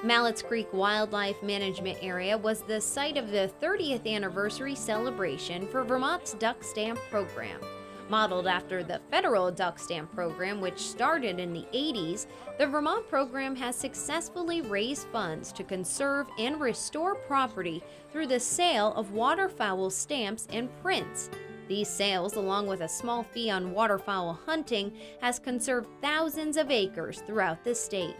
Mallett's Creek Wildlife Management Area was the site of the 30th anniversary celebration for Vermont's Duck Stamp program. Modeled after the federal Duck Stamp program, which started in the 80s, the Vermont program has successfully raised funds to conserve and restore property through the sale of waterfowl stamps and prints. These sales, along with a small fee on waterfowl hunting, has conserved thousands of acres throughout the state.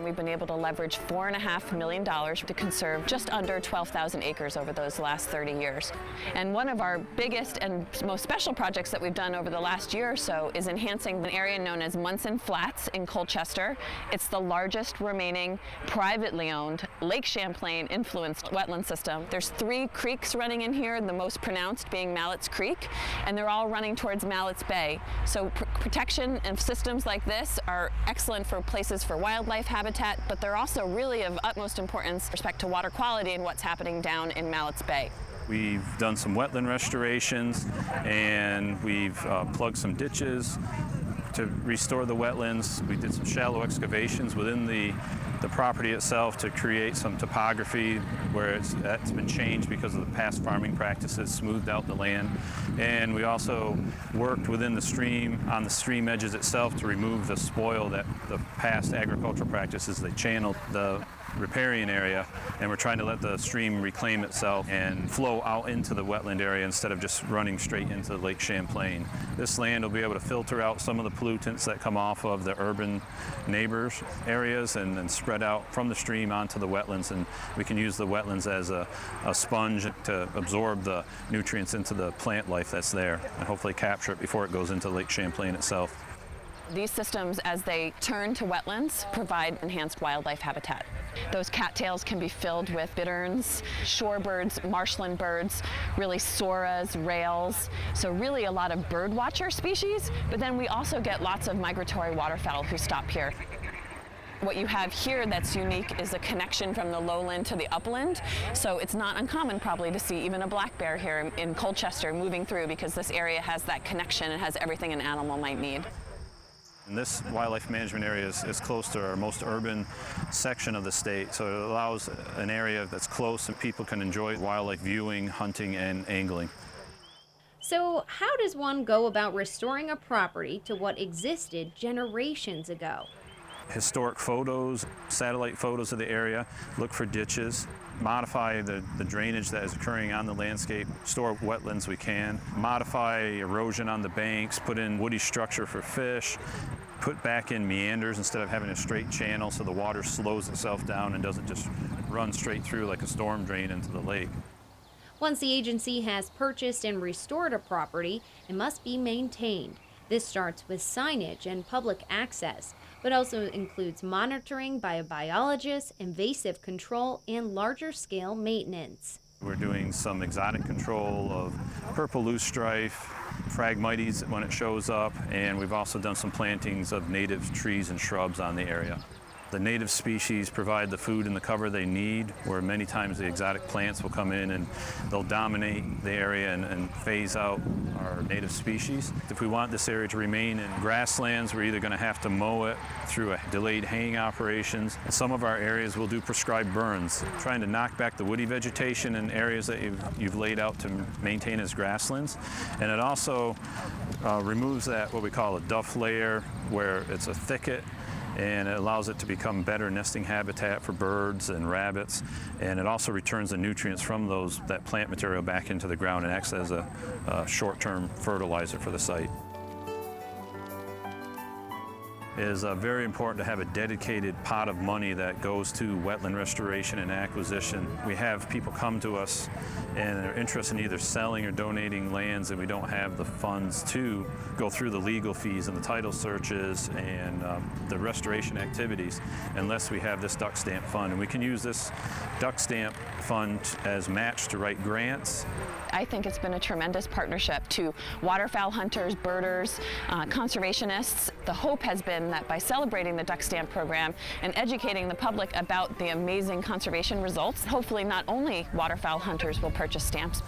We've been able to leverage $4.5 million to conserve just under 12,000 acres over those last 30 years. And one of our biggest and most special projects that we've done over the last year or so is enhancing an area known as Monson Flats in Colchester. It's the largest remaining privately owned Lake Champlain influenced wetland system. There's 3 creeks running in here, the most pronounced being Mallett's Creek, and they're all running towards Mallett's Bay. So protection of systems like this are excellent for places for wildlife habitat, but they're also really of utmost importance with respect to water quality and what's happening down in Mallett's Bay. We've done some wetland restorations, and we've plugged some ditches to restore the wetlands. We did some shallow excavations within the property itself to create some topography where that's been changed because of the past farming practices, smoothed out the land. And we also worked within the stream, on the stream edges itself, to remove the spoil that the past agricultural practices, they channeled the riparian area, and we're trying to let the stream reclaim itself and flow out into the wetland area instead of just running straight into Lake Champlain. This land will be able to filter out some of the pollutants that come off of the urban neighbors areas and then spread out from the stream onto the wetlands, and we can use the wetlands as a sponge to absorb the nutrients into the plant life that's there and hopefully capture it before it goes into Lake Champlain itself. These systems, as they turn to wetlands, provide enhanced wildlife habitat. Those cattails can be filled with bitterns, shorebirds, marshland birds, really soras, rails, so really a lot of birdwatcher species, but then we also get lots of migratory waterfowl who stop here. What you have here that's unique is a connection from the lowland to the upland, so it's not uncommon probably to see even a black bear here in Colchester moving through, because this area has that connection and has everything an animal might need. And this wildlife management area is close to our most urban section of the state, so it allows an area that's close and people can enjoy wildlife viewing, hunting, and angling. So how does one go about restoring a property to what existed generations ago? Historic photos, satellite photos of the area, look for ditches, modify the drainage that is occurring on the landscape, store wetlands we can, modify erosion on the banks, put in woody structure for fish, put back in meanders instead of having a straight channel so the water slows itself down and doesn't just run straight through like a storm drain into the lake. Once the agency has purchased and restored a property, it must be maintained. This starts with signage and public access, but also includes monitoring by a biologist, invasive control, and larger scale maintenance. We're doing some exotic control of purple loosestrife, Phragmites when it shows up, and we've also done some plantings of native trees and shrubs on the area. The native species provide the food and the cover they need, where many times the exotic plants will come in and they'll dominate the area and phase out our native species. If we want this area to remain in grasslands, we're either going to have to mow it through a delayed haying operations. In some of our areas we'll do prescribed burns, trying to knock back the woody vegetation in areas that you've laid out to maintain as grasslands. And it also removes that, what we call a duff layer, where it's a thicket, and it allows it to become better nesting habitat for birds and rabbits, and it also returns the nutrients from that plant material back into the ground and acts as a short-term fertilizer for the site. It is very important to have a dedicated pot of money that goes to wetland restoration and acquisition. We have people come to us and they're interested in either selling or donating lands, and we don't have the funds to go through the legal fees and the title searches and the restoration activities unless we have this duck stamp fund. And we can use this duck stamp fund as match to write grants. I think it's been a tremendous partnership to waterfowl hunters, birders, conservationists. The hope has been that by celebrating the duck stamp program and educating the public about the amazing conservation results, hopefully not only waterfowl hunters will purchase stamps.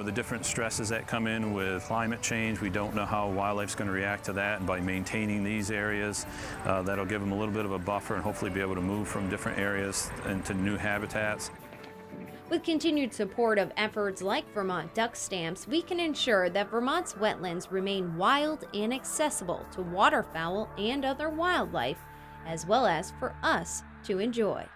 With the different stresses that come in with climate change, we don't know how wildlife's going to react to that, and by maintaining these areas, that'll give them a little bit of a buffer and hopefully be able to move from different areas into new habitats. With continued support of efforts like Vermont Duck Stamps, we can ensure that Vermont's wetlands remain wild and accessible to waterfowl and other wildlife, as well as for us to enjoy.